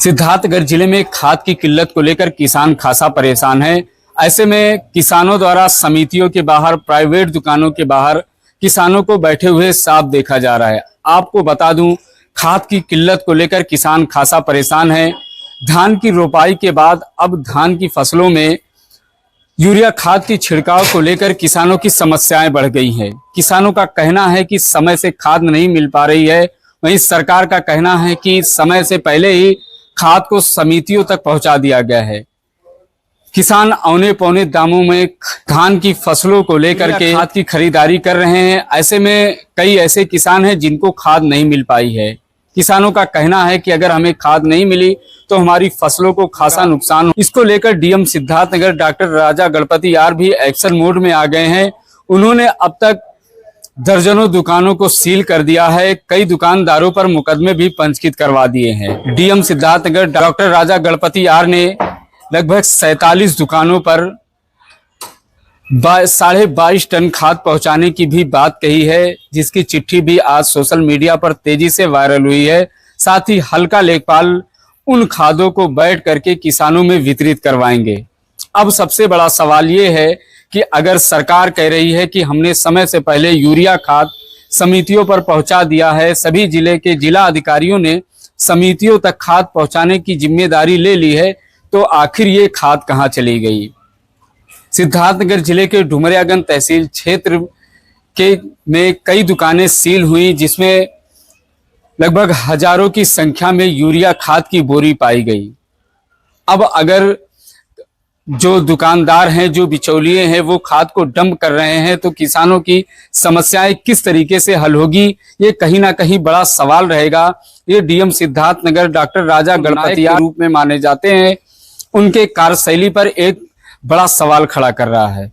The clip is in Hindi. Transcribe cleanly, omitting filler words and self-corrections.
सिद्धार्थनगर जिले में खाद की किल्लत को लेकर किसान खासा परेशान है। ऐसे में किसानों द्वारा समितियों के बाहर, प्राइवेट दुकानों के बाहर किसानों को बैठे हुए साफ देखा जा रहा है। आपको बता दूं, खाद की किल्लत को लेकर किसान खासा परेशान है। धान की रोपाई के बाद अब धान की फसलों में यूरिया खाद की छिड़काव को लेकर किसानों की समस्याएं बढ़ गई हैं। किसानों का कहना है कि समय से खाद नहीं मिल पा रही है। वहीं सरकार का कहना है कि समय से पहले ही खाद को समितियों तक पहुंचा दिया गया है। किसान औने पौने दामों में धान की फसलों को लेकर के खाद की खरीदारी कर रहे हैं। ऐसे में कई ऐसे किसान हैं जिनको खाद नहीं मिल पाई है। किसानों का कहना है कि अगर हमें खाद नहीं मिली तो हमारी फसलों को खासा नुकसान हो। इसको लेकर DM Siddharthnagar doctor Raja Ganapathy R भी एक्शन मोड में आ गए हैं। उन्होंने अब तक दर्जनों दुकानों को सील कर दिया है। कई दुकानदारों पर मुकदमे भी पंजीकृत करवा दिए हैं। DM Siddharthnagar doctor Raja Ganapathy R ने लगभग 47 दुकानों पर 22.5 टन खाद पहुंचाने की भी बात कही है, जिसकी चिट्ठी भी आज सोशल मीडिया पर तेजी से वायरल हुई है। साथ ही हल्का लेखपाल उन खादों को बैठ करके किसानों में वितरित करवाएंगे। अब सबसे बड़ा सवाल ये है कि अगर सरकार कह रही है कि हमने समय से पहले यूरिया खाद समितियों पर पहुंचा दिया है, सभी जिले के जिला अधिकारियों ने समितियों तक खाद पहुंचाने की जिम्मेदारी ले ली है, तो आखिर ये खाद कहां चली गई। सिद्धार्थनगर जिले के डुमरियागंज तहसील क्षेत्र में कई दुकानें सील हुई, जिसमें लगभग हजारों की संख्या में यूरिया खाद की बोरी पाई गई। अब अगर जो दुकानदार हैं, जो बिचौलिए हैं, वो खाद को डंप कर रहे हैं, तो किसानों की समस्याएं किस तरीके से हल होगी, ये कहीं ना कहीं बड़ा सवाल रहेगा। ये डीएम सिद्धार्थनगर डॉक्टर राजा गणपति के रूप में माने जाते हैं, उनके कार्यशैली पर एक बड़ा सवाल खड़ा कर रहा है।